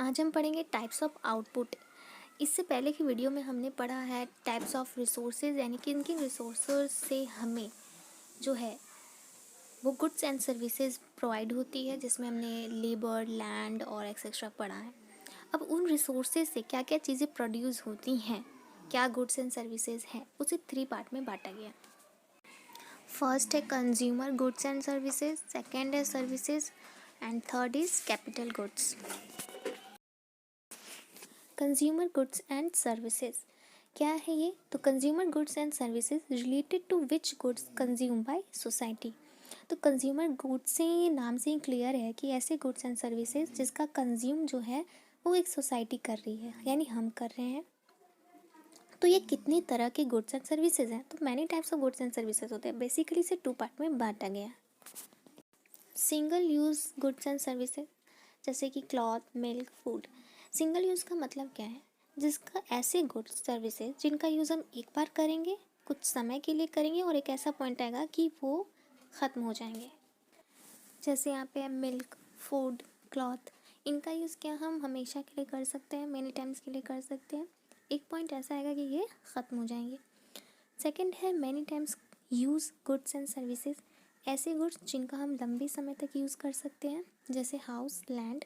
आज हम पढ़ेंगे टाइप्स ऑफ आउटपुट। इससे पहले की वीडियो में हमने पढ़ा है टाइप्स ऑफ रिसोर्सेज, यानी कि इनके रिसोर्सेज से हमें जो है वो गुड्स एंड सर्विसेज प्रोवाइड होती है, जिसमें हमने लेबर, लैंड और एक्सेट्रा पढ़ा है। अब उन रिसोर्सेज से क्या क्या चीज़ें प्रोड्यूस होती हैं, क्या गुड्स एंड सर्विसेज हैं, उसे 3 पार्ट में बांटा गया। फर्स्ट है consumer goods and services, second है services and third is capital goods. Consumer goods and services क्या है ये? तो consumer goods and services related to which goods consume by society. तो कंज्यूमर गुड्स से नाम से ही क्लियर है कि ऐसे गुड्स एंड सर्विसेज जिसका कंज्यूम जो है वो एक सोसाइटी कर रही है, यानी हम कर रहे हैं। तो ये कितनी तरह के गुड्स एंड सर्विसेज हैं? तो many types of goods and services होते हैं। बेसिकली इसे 2 पार्ट में बांटा गया है। Single use goods and services जैसे कि cloth, milk, food. Single use का मतलब क्या है? जिसका ऐसे गुड्स सर्विसेज जिनका यूज़ हम एक बार करेंगे, कुछ समय के लिए करेंगे और एक ऐसा पॉइंट आएगा कि वो ख़त्म हो जाएंगे। जैसे यहाँ पे मिल्क, फूड, क्लॉथ, इनका यूज़ क्या हम हमेशा के लिए कर सकते हैं, मेनी टाइम्स के लिए कर सकते हैं। एक पॉइंट ऐसा आएगा कि ये ख़त्म हो जाएंगे। सेकेंड है many times use goods and services, ऐसे गुड्स जिनका हम लंबे समय तक यूज़ कर सकते हैं, जैसे हाउस, लैंड।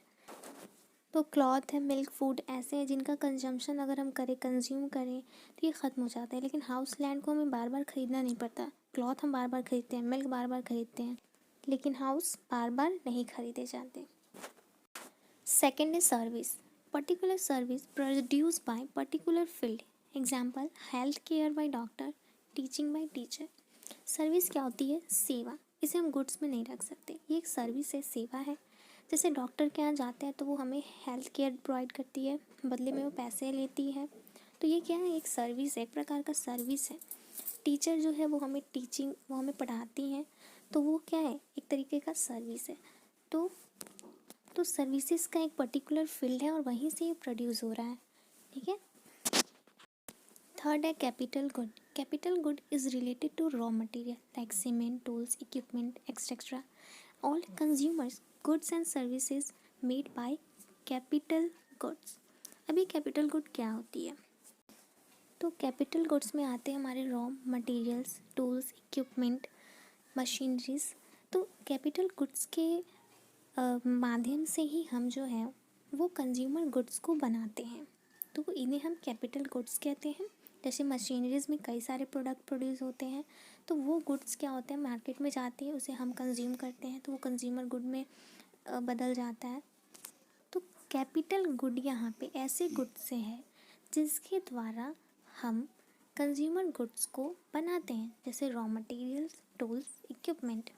तो क्लॉथ है, मिल्क, फूड ऐसे हैं जिनका कंजम्पशन अगर हम करें, कंज्यूम करें तो ये ख़त्म हो जाता है। लेकिन हाउस, लैंड को हमें बार बार ख़रीदना नहीं पड़ता। क्लॉथ हम बार बार ख़रीदते हैं, मिल्क बार बार ख़रीदते हैं, लेकिन हाउस बार बार नहीं ख़रीदे जाते। सेकेंड है service, particular service produce by particular field. Example health care by doctor, teaching bye teacher. Service क्या होती है? सेवा। इसे हम गुड्स में नहीं रख सकते, ये एक सर्विस है, सेवा है। जैसे डॉक्टर के यहाँ जाते हैं तो वो हमें हेल्थ केयर प्रोवाइड करती है, बदले में वो पैसे लेती है। तो ये क्या है? एक सर्विस है, एक प्रकार का सर्विस है। टीचर जो है वो हमें टीचिंग, वो हमें पढ़ाती हैं, तो वो क्या है? एक तरीके का सर्विस है। तो सर्विसेज का एक पर्टिकुलर फील्ड है और वहीं से ये प्रोड्यूस हो रहा है। ठीक है। थर्ड है capital good. Capital good is related to raw material like cement, tools, equipment etcetera. All consumers goods and services made by capital goods. अभी कैपिटल गुड क्या होती है? तो कैपिटल गुड्स में आते हैं हमारे raw materials, tools, equipment, machineries. तो कैपिटल गुड्स के माध्यम से ही हम जो है वो कंज्यूमर गुड्स को बनाते हैं, तो इन्हें हम कैपिटल गुड्स कहते हैं। जैसे मशीनरीज़ में कई सारे प्रोडक्ट प्रोड्यूस होते हैं, तो वो गुड्स क्या होते हैं, मार्केट में जाते हैं, उसे हम कंज्यूम करते हैं, तो वो कंज्यूमर गुड में बदल जाता है। तो कैपिटल गुड यहाँ पे ऐसे गुड्स से है जिसके द्वारा हम कंज्यूमर गुड्स को बनाते हैं, जैसे raw materials, tools, equipment.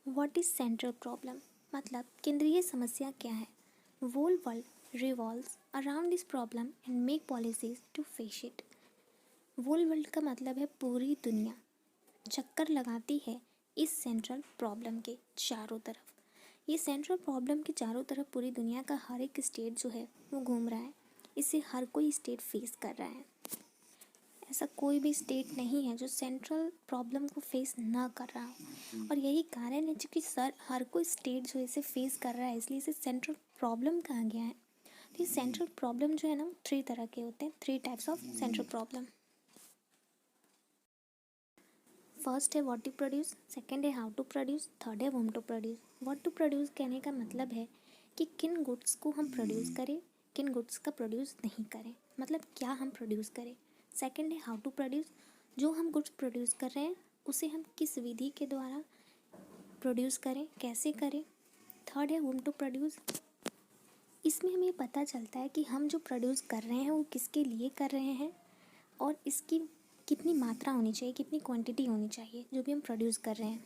What is central problem, मतलब केंद्रीय समस्या क्या है? Whole world revolves around this problem and make policies to face it. Whole world का मतलब है पूरी दुनिया चक्कर लगाती है इस सेंट्रल प्रॉब्लम के चारों तरफ। ये सेंट्रल प्रॉब्लम के चारों तरफ पूरी दुनिया का हर एक स्टेट जो है वो घूम रहा है। इसे हर कोई स्टेट फेस कर रहा है। ऐसा कोई भी स्टेट नहीं है जो सेंट्रल प्रॉब्लम को फेस ना कर रहा हो, और यही कारण है क्योंकि हर कोई स्टेट जो इसे फेस कर रहा है, इसलिए इसे सेंट्रल प्रॉब्लम कहा गया है। तो ये सेंट्रल प्रॉब्लम जो है ना, 3 तरह के होते हैं, 3 types of central problem. First है व्हाट टू प्रोड्यूस, सेकेंड है हाउ टू प्रोड्यूस, थर्ड है whom to produce. What to produce कहने का मतलब है कि किन गुड्स को हम प्रोड्यूस करें, किन गुड्स का प्रोड्यूस नहीं करें, मतलब क्या हम प्रोड्यूस करें। सेकेंड है हाउ टू प्रोड्यूस, जो हम गुड्स प्रोड्यूस कर रहे हैं उसे हम किस विधि के द्वारा प्रोड्यूस करें, कैसे करें। थर्ड है व्हॉम टू प्रोड्यूस, इसमें हमें पता चलता है कि हम जो प्रोड्यूस कर रहे हैं वो किसके लिए कर रहे हैं और इसकी कितनी मात्रा होनी चाहिए, कितनी क्वांटिटी होनी चाहिए जो भी हम प्रोड्यूस कर रहे हैं।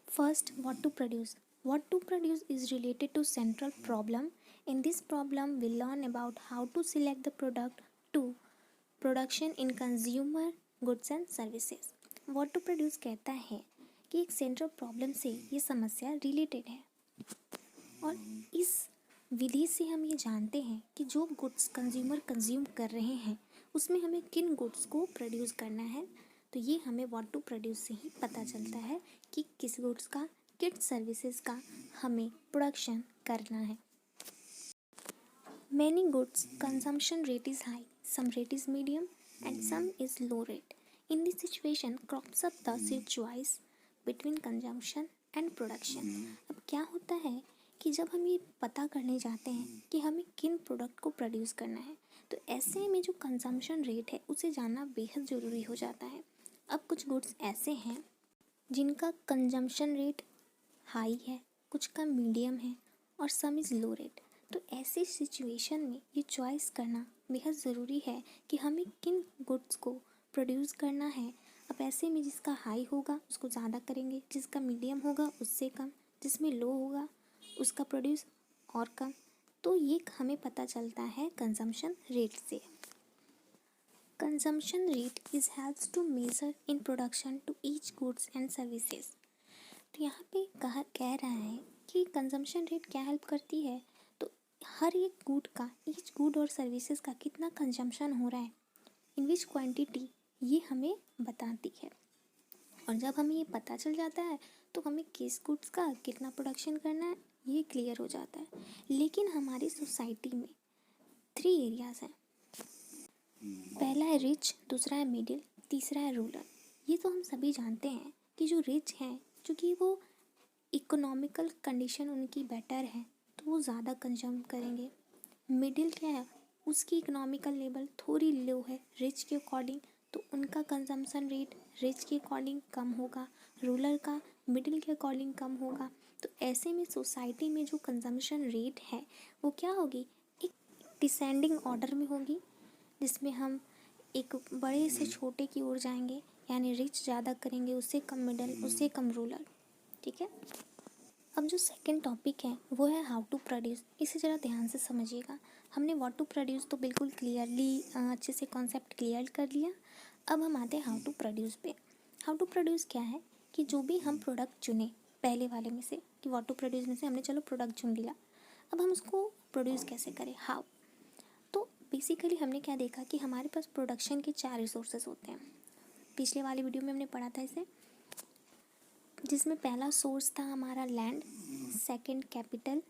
First, what to produce. What to produce is related to central problem. In this problem, we learn about how to select the product to production in consumer goods and services. What to produce कहता है कि एक central problem से ये समस्या related है, और इस विधि से हम ये जानते हैं कि जो गुड्स कंज्यूमर कंज्यूम कर रहे हैं उसमें हमें किन गुड्स को प्रोड्यूस करना है। तो ये हमें व्हाट टू प्रोड्यूस से ही पता चलता है कि किस गुड्स का, किस सर्विसेज का हमें प्रोडक्शन करना है। Many goods consumption rate is high, some rate is medium and some is low rate. In this situation crops up the choice between consumption and production. अब क्या होता है कि जब हम ये पता करने जाते हैं कि हमें किन प्रोडक्ट को प्रोड्यूस करना है, तो ऐसे में जो कंजम्पशन रेट है उसे जानना बेहद ज़रूरी हो जाता है। अब कुछ गुड्स ऐसे हैं जिनका कंजम्पशन रेट हाई है, कुछ का मीडियम है और सम इज़ लो रेट। तो ऐसी सिचुएशन में ये चॉइस करना बेहद ज़रूरी है कि हमें किन गुड्स को प्रोड्यूस करना है। अब ऐसे में जिसका हाई होगा उसको ज़्यादा करेंगे, जिसका मीडियम होगा उससे कम, जिसमें लो होगा उसका प्रोड्यूस और कम। तो ये हमें पता चलता है कंजम्पशन रेट से। Consumption rate is helps to measure in production to each goods and services. तो यहाँ पे कह रहा है कि कंजम्पशन रेट क्या हेल्प करती है, तो हर एक गुड का, ईच गुड और सर्विसेज का कितना कंजम्पशन हो रहा है, इन विच क्वांटिटी, ये हमें बताती है। और जब हमें ये पता चल जाता है तो हमें किस गुड्स का कितना प्रोडक्शन करना है ये क्लियर हो जाता है। लेकिन हमारी सोसाइटी में 3 एरियाज़ हैं। पहला है रिच, दूसरा है मिडिल, तीसरा है रूरल। ये तो हम सभी जानते हैं कि जो रिच हैं, चूँकि वो इकोनॉमिकल कंडीशन उनकी बेटर है तो वो ज़्यादा कंज्यूम करेंगे। मिडिल क्या है, उसकी इकोनॉमिकल लेवल थोड़ी लो है रिच के अकॉर्डिंग, तो उनका कंजम्पशन रेट रिच के अकॉर्डिंग कम होगा, रूरल का मिडिल के अकॉर्डिंग कम होगा। तो ऐसे में सोसाइटी में जो कंजम्पशन रेट है वो क्या होगी, एक डिसेंडिंग ऑर्डर में होगी, जिसमें हम एक बड़े से छोटे की ओर जाएंगे, यानी रिच ज़्यादा करेंगे, उससे कम मिडिल, उससे कम रूरल। ठीक है। अब जो सेकंड टॉपिक है वो है हाउ टू प्रोड्यूस। इसे ज़रा ध्यान से समझिएगा। हमने व्हाट टू प्रोड्यूस तो बिल्कुल क्लियरली अच्छे से कॉन्सेप्ट क्लियर कर लिया। अब हम आते हैं हाउ टू प्रोड्यूस पे। हाउ टू प्रोड्यूस क्या है कि जो भी हम प्रोडक्ट चुने पहले वाले में से, कि व्हाट टू प्रोड्यूस में से हमने चलो प्रोडक्ट चुन लिया, अब हम उसको प्रोड्यूस कैसे करें, हाउ। तो बेसिकली हमने क्या देखा कि हमारे पास प्रोडक्शन के 4 रिसोर्सेज होते हैं। पिछले वाली वीडियो में हमने पढ़ा था इसे, जिसमें पहला सोर्स था हमारा land, second capital,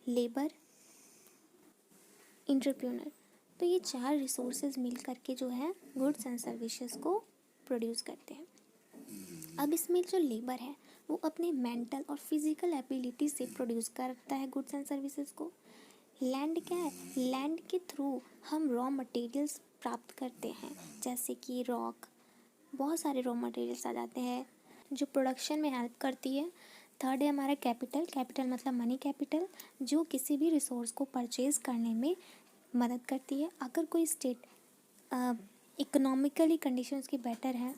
labour, entrepreneur. तो ये 4 रिसोर्सेज मिल करके जो है गुड्स एंड सर्विसेज को प्रोड्यूस करते हैं। अब इसमें जो लेबर है वो अपने मेंटल और फिजिकल एबिलिटी से प्रोड्यूस करता है गुड्स एंड सर्विसेज को। लैंड क्या है, लैंड के थ्रू हम रॉ मटेरियल्स प्राप्त करते हैं, जैसे कि रॉक, बहुत सारे रॉ मटेरियल्स आ जाते हैं जो प्रोडक्शन में हेल्प करती है। थर्ड है हमारा कैपिटल, कैपिटल मतलब मनी कैपिटल, जो किसी भी रिसोर्स को परचेज करने में मदद करती है। अगर कोई स्टेट इकोनॉमिकली कंडीशन उसकी बेटर है,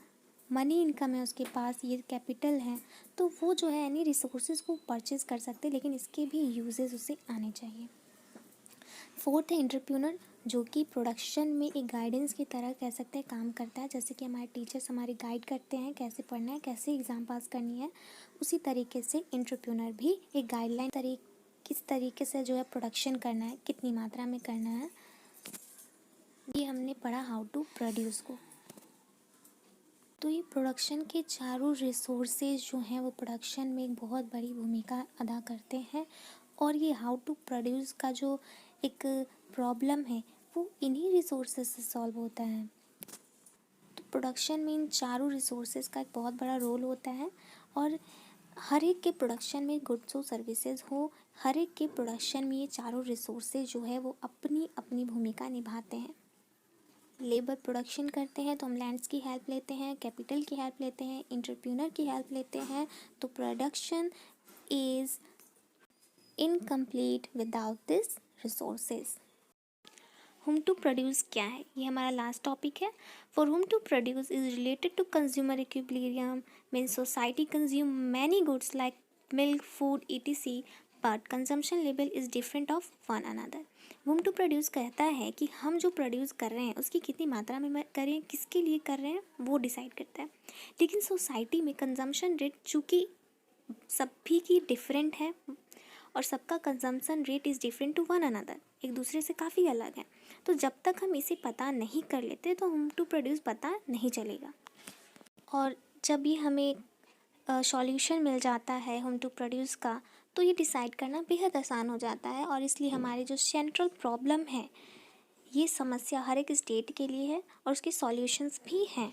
मनी इनकम है उसके पास, ये कैपिटल है, तो वो जो है यानी रिसोर्सेज को परचेज कर सकते हैं, लेकिन इसके भी यूजेस उसे आने चाहिए। फोर्थ है एंटरप्रेन्योर, जो कि प्रोडक्शन में एक गाइडेंस की तरह कह सकते हैं काम करता है। जैसे कि हमारे टीचर्स हमारी गाइड करते हैं कैसे पढ़ना है, कैसे एग्ज़ाम पास करनी है, उसी तरीके से एंटरप्रेन्योर भी एक गाइडलाइन किस तरीके से जो है प्रोडक्शन करना है, कितनी मात्रा में करना है, ये हमने पढ़ा हाउ टू प्रोड्यूस को। तो ये प्रोडक्शन के चारों रिसोर्सेज जो हैं वो प्रोडक्शन में एक बहुत बड़ी भूमिका अदा करते हैं। और ये हाउ टू प्रोड्यूस का जो एक प्रॉब्लम है वो इन्हीं रिसोर्सेज से सॉल्व होता है। तो प्रोडक्शन में इन चारों रिसोर्सेज का एक बहुत बड़ा रोल होता है, और हर एक के प्रोडक्शन में गुड्स हो सर्विसेज हो, हर एक के प्रोडक्शन में ये चारों रिसोर्सेज जो है वो अपनी अपनी भूमिका निभाते हैं। लेबर प्रोडक्शन करते हैं तो हम लैंड्स की हेल्प लेते हैं, कैपिटल की हेल्प लेते हैं, एंटरप्रेन्योर की हेल्प लेते हैं। तो production is incomplete without this resources. Whom to produce क्या है, ये हमारा लास्ट टॉपिक है। For whom to produce is related to consumer equilibrium, means society consume many goods like milk, food, etc, but consumption level is different of one another. Whom to produce कहता है कि हम जो produce कर रहे हैं उसकी कितनी मात्रा में करें, किसके लिए कर रहे हैं, वो डिसाइड करता है। लेकिन सोसाइटी में कंजम्पशन रेट चूँकि सभी की डिफरेंट है और सबका consumption rate is different to one another, एक दूसरे से काफ़ी अलग है। तो जब तक हम इसे पता नहीं कर लेते तो होम टू प्रोड्यूस पता नहीं चलेगा। और जब ये हमें सॉल्यूशन मिल जाता है होम टू प्रोड्यूस का, तो ये डिसाइड करना बेहद आसान हो जाता है। और इसलिए हमारे जो सेंट्रल प्रॉब्लम है, ये समस्या हर एक स्टेट के लिए है और उसके सॉल्यूशंस भी हैं।